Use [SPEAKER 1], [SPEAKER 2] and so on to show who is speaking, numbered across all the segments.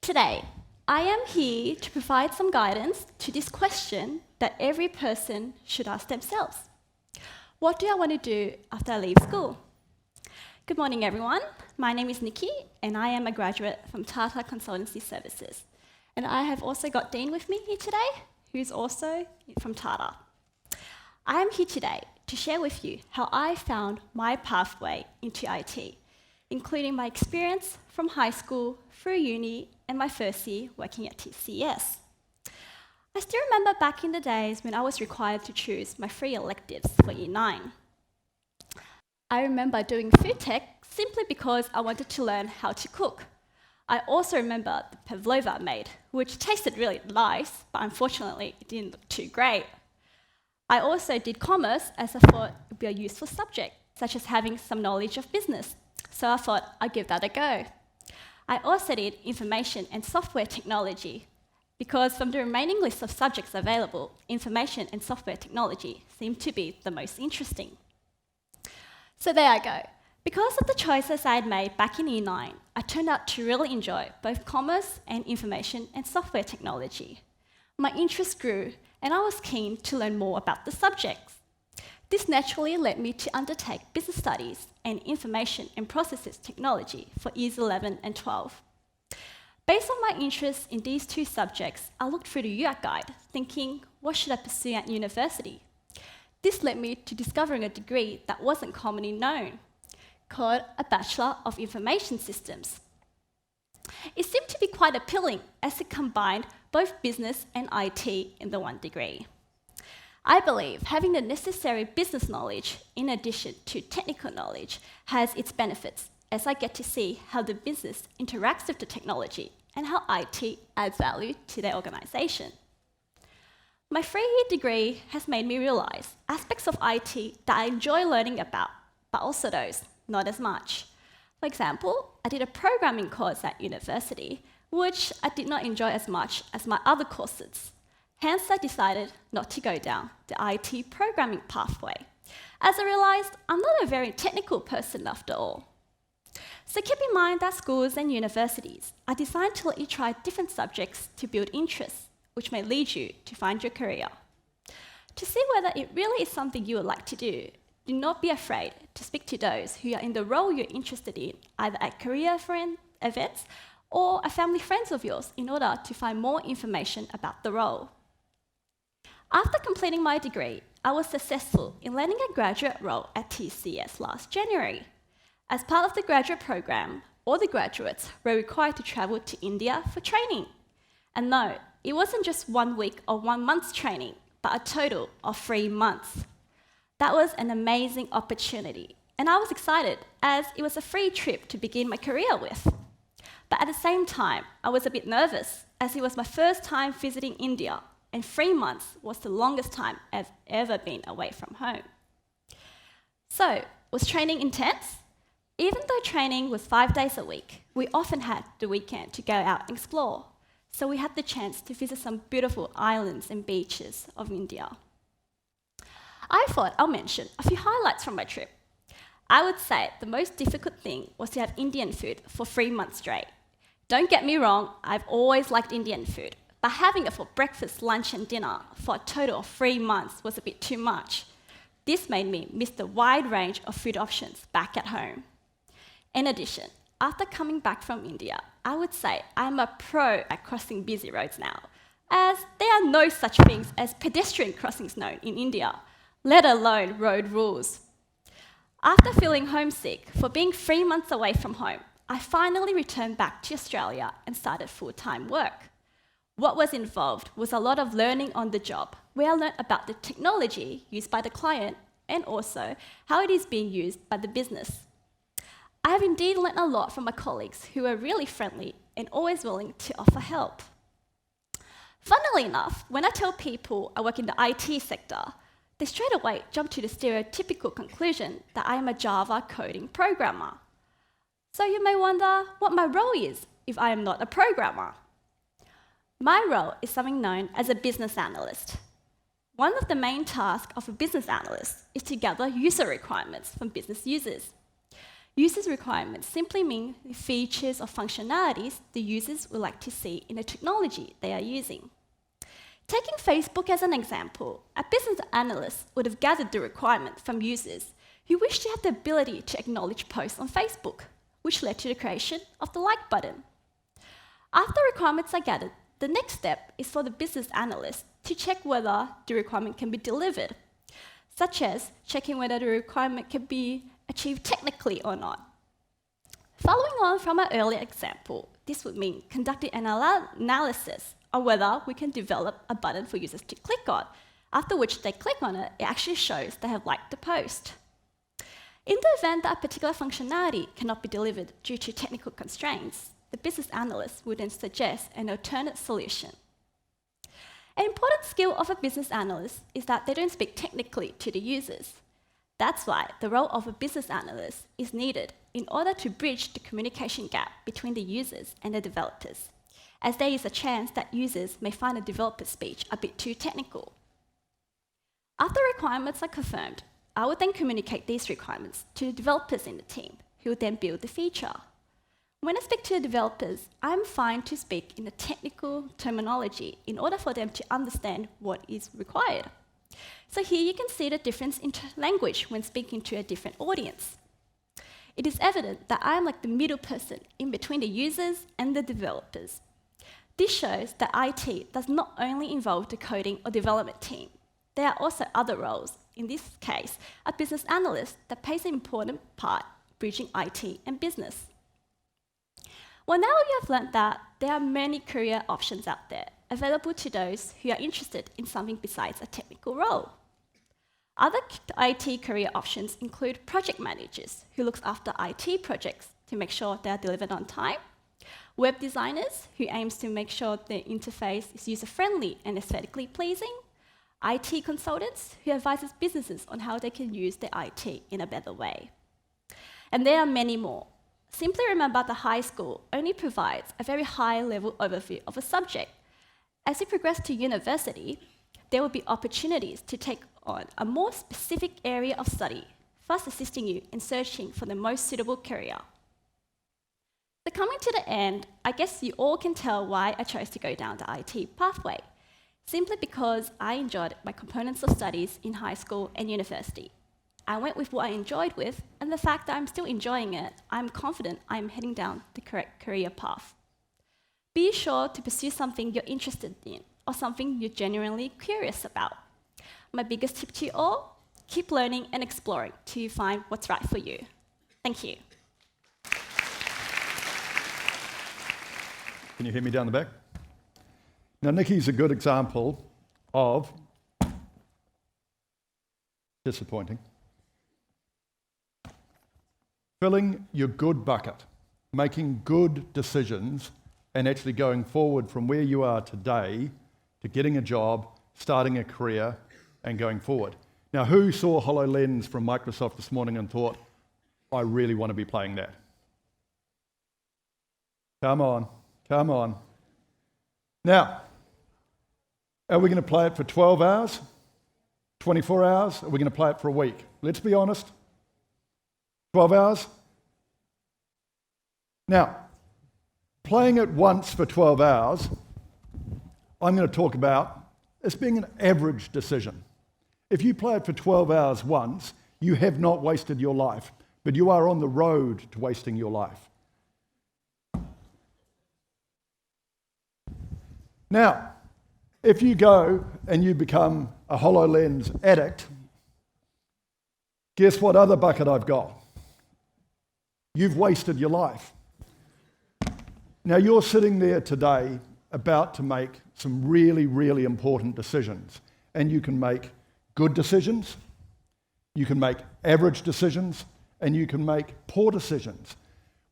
[SPEAKER 1] Today, I am here to provide some guidance to this question that every person should ask themselves. What do I want to do after I leave school? Good morning, everyone. My name is Nikky, and I am a graduate from Tata Consultancy Services. And I have also got Dean with me here today, who's also from Tata. I am here today to share with you how I found my pathway into IT, including my experience from high school, through uni, and my first year working at TCS. I still remember back in the days when I was required to choose my 3 electives for Year 9. I remember doing food tech simply because I wanted to learn how to cook. I also remember the pavlova I made, which tasted really nice, but unfortunately it didn't look too great. I also did commerce as I thought it would be a useful subject, such as having some knowledge of business, so I thought I'd give that a go. I also did information and software technology, because from the remaining list of subjects available, information and software technology seemed to be the most interesting. So there I go. Because of the choices I had made back in Year 9, I turned out to really enjoy both commerce and information and software technology. My interest grew, and I was keen to learn more about the subjects. This naturally led me to undertake business studies and information and processes technology for Years 11 and 12. Based on my interest in these 2 subjects, I looked through the UAT guide, thinking, what should I pursue at university? This led me to discovering a degree that wasn't commonly known, called a Bachelor of Information Systems. It seemed to be quite appealing as it combined both business and IT in the one degree. I believe having the necessary business knowledge in addition to technical knowledge has its benefits, as I get to see how the business interacts with the technology and how IT adds value to their organisation. My 3-year degree has made me realise aspects of IT that I enjoy learning about, but also those not as much. For example, I did a programming course at university, which I did not enjoy as much as my other courses. Hence, I decided not to go down the IT programming pathway, as I realised I'm not a very technical person after all. So keep in mind that schools and universities are designed to let you try different subjects to build interests, which may lead you to find your career. To see whether it really is something you would like to do not be afraid to speak to those who are in the role you're interested in, either at career events or a family friends of yours, in order to find more information about the role. After completing my degree, I was successful in landing a graduate role at TCS last January. As part of the graduate program, all the graduates were required to travel to India for training. And no, it wasn't just 1 week or 1 month's training, but a total of 3 months. That was an amazing opportunity, and I was excited as it was a free trip to begin my career with. But at the same time, I was a bit nervous as it was my first time visiting India, and 3 months was the longest time I've ever been away from home. So, was training intense? Even though training was 5 days a week, we often had the weekend to go out and explore. So we had the chance to visit some beautiful islands and beaches of India. I thought I'll mention a few highlights from my trip. I would say the most difficult thing was to have Indian food for 3 months straight. Don't get me wrong, I've always liked Indian food, but having it for breakfast, lunch and dinner for a total of 3 months was a bit too much. This made me miss the wide range of food options back at home. In addition, after coming back from India, I would say I'm a pro at crossing busy roads now, as there are no such things as pedestrian crossings known in India, let alone road rules. After feeling homesick for being 3 months away from home, I finally returned back to Australia and started full-time work. What was involved was a lot of learning on the job, where I learned about the technology used by the client and also how it is being used by the business. I have indeed learned a lot from my colleagues who were really friendly and always willing to offer help. Funnily enough, when I tell people I work in the IT sector, they straight away jump to the stereotypical conclusion that I am a Java coding programmer. So you may wonder what my role is if I am not a programmer. My role is something known as a business analyst. One of the main tasks of a business analyst is to gather user requirements from business users. Users' requirements simply mean the features or functionalities the users would like to see in the technology they are using. Taking Facebook as an example, a business analyst would have gathered the requirement from users who wish to have the ability to acknowledge posts on Facebook, which led to the creation of the like button. After requirements are gathered, the next step is for the business analyst to check whether the requirement can be delivered, such as checking whether the requirement can be achieved technically or not. Following on from our earlier example, this would mean conducting an analysis on whether we can develop a button for users to click on, after which they click on it, it actually shows they have liked the post. In the event that a particular functionality cannot be delivered due to technical constraints, the business analyst would then suggest an alternate solution. An important skill of a business analyst is that they don't speak technically to the users. That's why the role of a business analyst is needed in order to bridge the communication gap between the users and the developers, as there is a chance that users may find a developer's speech a bit too technical. After requirements are confirmed, I would then communicate these requirements to the developers in the team, who would then build the feature. When I speak to the developers, I'm fine to speak in a technical terminology in order for them to understand what is required. So here you can see the difference in language when speaking to a different audience. It is evident that I am like the middle person in between the users and the developers. This shows that IT does not only involve the coding or development team. There are also other roles, in this case, a business analyst that plays an important part bridging IT and business. Well, now you have learned that there are many career options out there available to those who are interested in something besides a technical role. Other IT career options include project managers who looks after IT projects to make sure they are delivered on time, web designers who aims to make sure the interface is user-friendly and aesthetically pleasing, IT consultants who advises businesses on how they can use their IT in a better way. And there are many more. Simply remember the high school only provides a very high-level overview of a subject. As you progress to university, there will be opportunities to take on a more specific area of study, thus assisting you in searching for the most suitable career. So coming to the end, I guess you all can tell why I chose to go down the IT pathway, simply because I enjoyed my components of studies in high school and university. I went with what I enjoyed with, and the fact that I'm still enjoying it, I'm confident I'm heading down the correct career path. Be sure to pursue something you're interested in, or something you're genuinely curious about. My biggest tip to you all, keep learning and exploring till you find what's right for you. Thank you.
[SPEAKER 2] Can you hear me down the back? Now, Nikki's a good example of disappointing. Filling your good bucket, making good decisions, and actually going forward from where you are today to getting a job, starting a career, and going forward. Now, who saw HoloLens from Microsoft this morning and thought, I really want to be playing that? Come on, come on. Now, are we going to play it for 12 hours, 24 hours? Are we going to play it for a week? Let's be honest. 12 hours? Now, playing it once for 12 hours, I'm going to talk about as being an average decision. If you play it for 12 hours once, you have not wasted your life, but you are on the road to wasting your life. Now, if you go and you become a HoloLens addict, guess what other bucket I've got? You've wasted your life. Now you're sitting there today about to make some really, really important decisions. And you can make good decisions, you can make average decisions, and you can make poor decisions.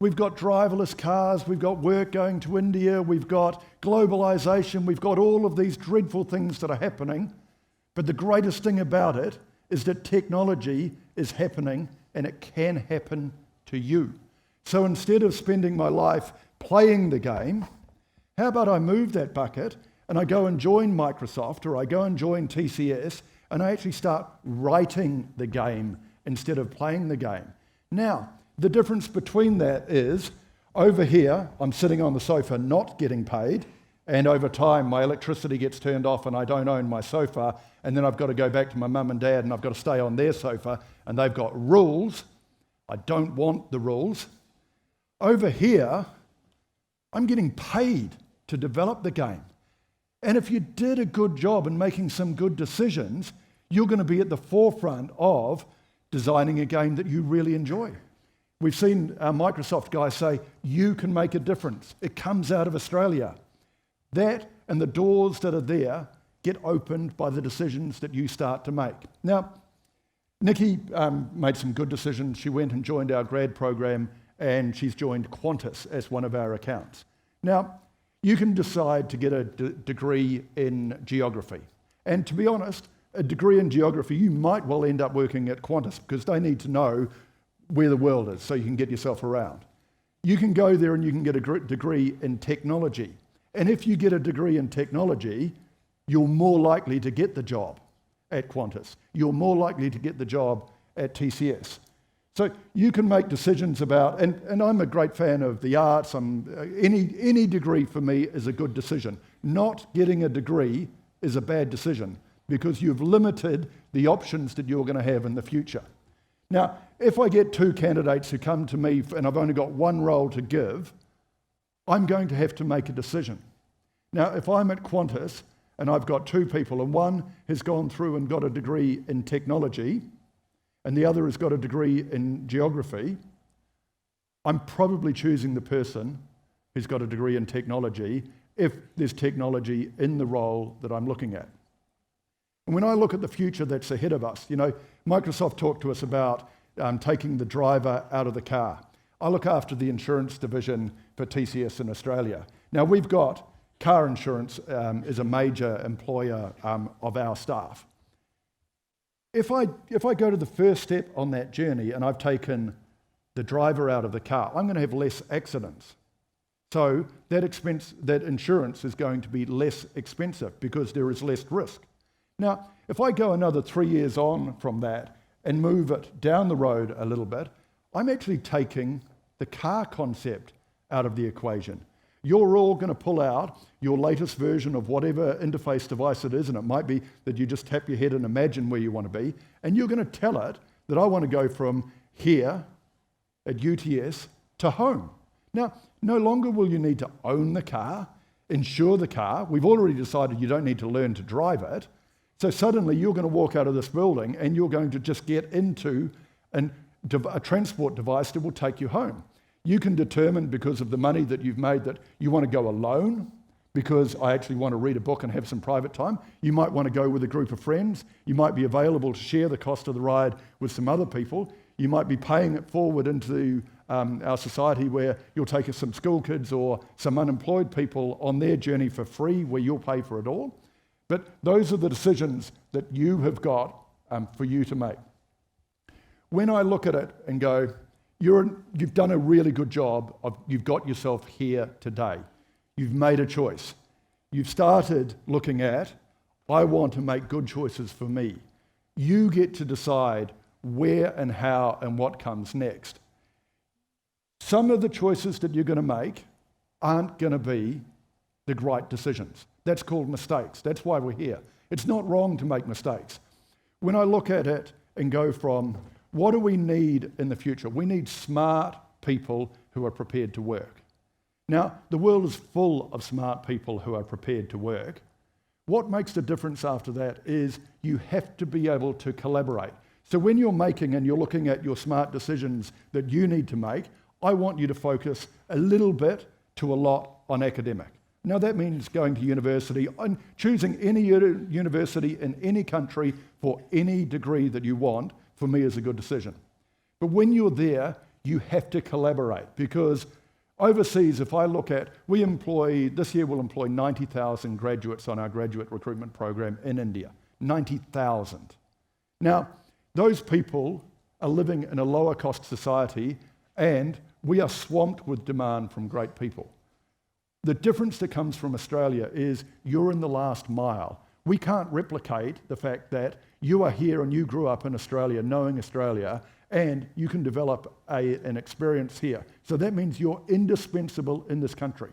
[SPEAKER 2] We've got driverless cars, we've got work going to India, we've got globalization, we've got all of these dreadful things that are happening. But the greatest thing about it is that technology is happening and it can happen to you. So instead of spending my life playing the game, how about I move that bucket and I go and join Microsoft or I go and join TCS and I actually start writing the game instead of playing the game. Now, The difference between that is, over here, I'm sitting on the sofa not getting paid, and over time my electricity gets turned off and I don't own my sofa, and then I've got to go back to my mum and dad and I've got to stay on their sofa, and they've got rules. I don't want the rules. Over here, I'm getting paid to develop the game. And if you did a good job in making some good decisions, you're going to be at the forefront of designing a game that you really enjoy. We've seen our Microsoft guys say, you can make a difference. It comes out of Australia. That and the doors that are there get opened by the decisions that you start to make. Now, Nikky made some good decisions. She went and joined our grad program, and she's joined Qantas as one of our accounts. Now, you can decide to get a degree in geography. And to be honest, a degree in geography, you might well end up working at Qantas because they need to know where the world is so you can get yourself around. You can go there and you can get a degree in technology. And if you get a degree in technology, you're more likely to get the job at Qantas. You're more likely to get the job at TCS. So you can make decisions about, and I'm a great fan of the arts. Any degree for me is a good decision. Not getting a degree is a bad decision because you've limited the options that you're going to have in the future. Now, if I get two candidates who come to me and I've only got one role to give, I'm going to have to make a decision. Now, if I'm at Qantas and I've got two people and one has gone through and got a degree in technology and the other has got a degree in geography, I'm probably choosing the person who's got a degree in technology if there's technology in the role that I'm looking at. And when I look at the future that's ahead of us, Microsoft talked to us about taking the driver out of the car. I look after the insurance division for TCS in Australia. Now, we've got car insurance is a major employer of our staff. If I go to the first step on that journey and I've taken the driver out of the car, I'm going to have less accidents. So that insurance is going to be less expensive because there is less risk. Now, if I go another 3 years on from that and move it down the road a little bit, I'm actually taking the car concept out of the equation. You're all going to pull out your latest version of whatever interface device it is, and it might be that you just tap your head and imagine where you want to be, and you're going to tell it that I want to go from here at UTS to home. Now, no longer will you need to own the car, insure the car. We've already decided you don't need to learn to drive it. So suddenly you're going to walk out of this building and you're going to just get into a transport device that will take you home. You can determine because of the money that you've made that you want to go alone because I actually want to read a book and have some private time. You might want to go with a group of friends. You might be available to share the cost of the ride with some other people. You might be paying it forward into our society where you'll take some school kids or some unemployed people on their journey for free where you'll pay for it all. But those are the decisions that you have got for you to make. When I look at it and go, you've done a really good job, you've got yourself here today. You've made a choice. You've started looking at, I want to make good choices for me. You get to decide where and how and what comes next. Some of the choices that you're going to make aren't going to be the right decisions. That's called mistakes. That's why we're here. It's not wrong to make mistakes. When I look at it and go from, what do we need in the future? We need smart people who are prepared to work. Now, the world is full of smart people who are prepared to work. What makes the difference after that is you have to be able to collaborate. So when you're making and you're looking at your smart decisions that you need to make, I want you to focus a little bit to a lot on academic. Now that means going to university and choosing any university in any country for any degree that you want, for me is a good decision. But when you're there, you have to collaborate because overseas, if I look at, this year we'll employ 90,000 graduates on our graduate recruitment program in India. 90,000. Now, those people are living in a lower cost society and we are swamped with demand from great people. The difference that comes from Australia is you're in the last mile. We can't replicate the fact that you are here and you grew up in Australia knowing Australia and you can develop an experience here. So that means you're indispensable in this country.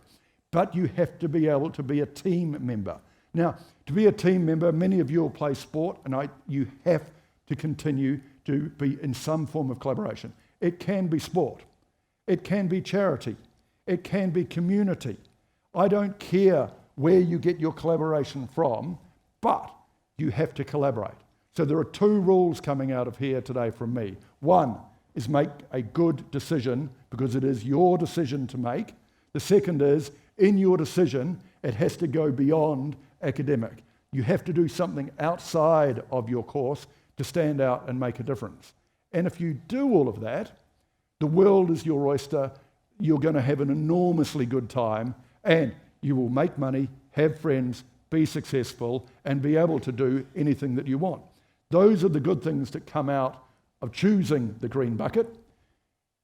[SPEAKER 2] But you have to be able to be a team member. Now, to be a team member, many of you will play sport, and you have to continue to be in some form of collaboration. It can be sport. It can be charity. It can be community. I don't care where you get your collaboration from, but you have to collaborate. So there are 2 rules coming out of here today from me. One is make a good decision because it is your decision to make. The second is, in your decision, it has to go beyond academic. You have to do something outside of your course to stand out and make a difference. And if you do all of that, the world is your oyster, you're going to have an enormously good time, and you will make money, have friends, be successful, and be able to do anything that you want. Those are the good things that come out of choosing the green bucket.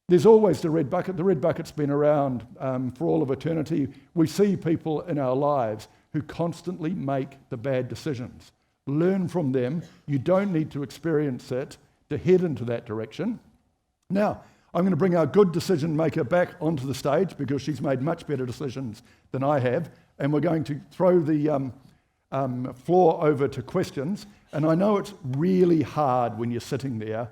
[SPEAKER 2] There's always the red bucket. The red bucket's been around for all of eternity. We see people in our lives who constantly make the bad decisions. Learn from them. You don't need to experience it to head into that direction. Now, I'm going to bring our good decision maker back onto the stage because she's made much better decisions than I have, and we're going to throw the floor over to questions. And I know it's really hard when you're sitting there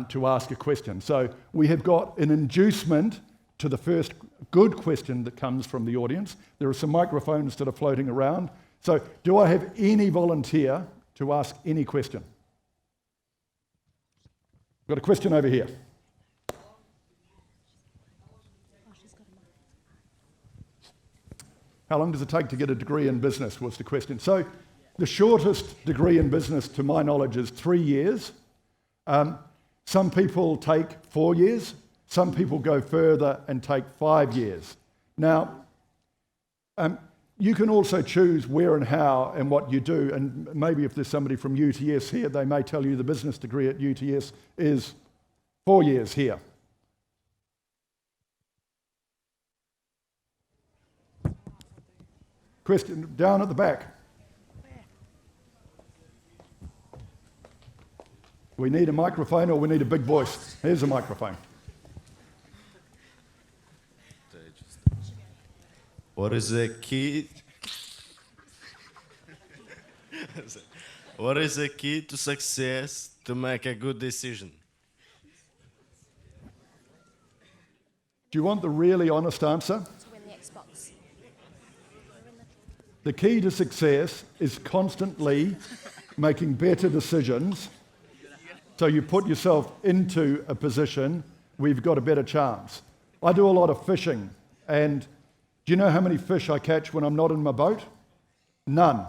[SPEAKER 2] to ask a question. So we have got an inducement to the first good question that comes from the audience. There are some microphones that are floating around. So do I have any volunteer to ask any question? I've got a question over here. How long does it take to get a degree in business was the question. So the shortest degree in business, to my knowledge, is 3 years. Some people take 4 years. Some people go further and take 5 years. Now, you can also choose where and how and what you do. And maybe if there's somebody from UTS here, they may tell you the business degree at UTS is 4 years here. Question down at the back. We need a microphone or we need a big voice. Here's a microphone.
[SPEAKER 3] What is the key? What is the key to success to make a good decision?
[SPEAKER 2] Do you want the really honest answer?
[SPEAKER 4] To win the Xbox.
[SPEAKER 2] The key to success is constantly making better decisions so you put yourself into a position where you've got a better chance. I do a lot of fishing, and do you know how many fish I catch when I'm not in my boat? None.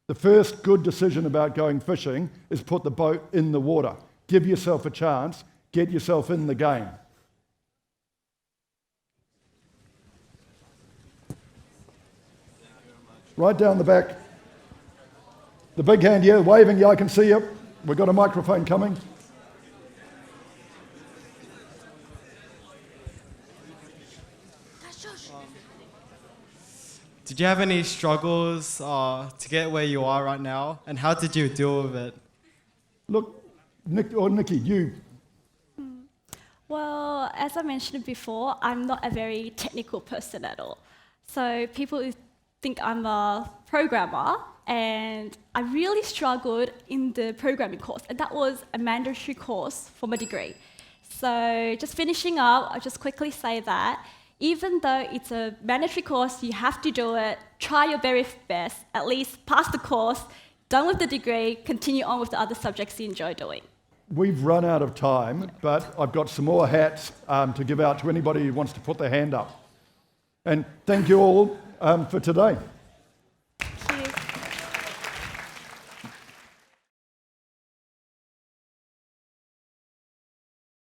[SPEAKER 2] The first good decision about going fishing is put the boat in the water. Give yourself a chance, get yourself in the game. Right down the back. The big hand, yeah, waving, yeah, I can see you. We've got a microphone coming.
[SPEAKER 5] Did you have any struggles to get where you are right now, and how did you deal with it?
[SPEAKER 2] Look, Nikky, you.
[SPEAKER 1] Well, as I mentioned before, I'm not a very technical person at all. So people think I'm a programmer, and I really struggled in the programming course, and that was a mandatory course for my degree. So just finishing up, I'll just quickly say that even though it's a mandatory course, you have to do it, try your very best, at least pass the course, done with the degree, continue on with the other subjects you enjoy doing.
[SPEAKER 2] We've run out of time, but I've got some more hats to give out to anybody who wants to put their hand up. And thank you all for today.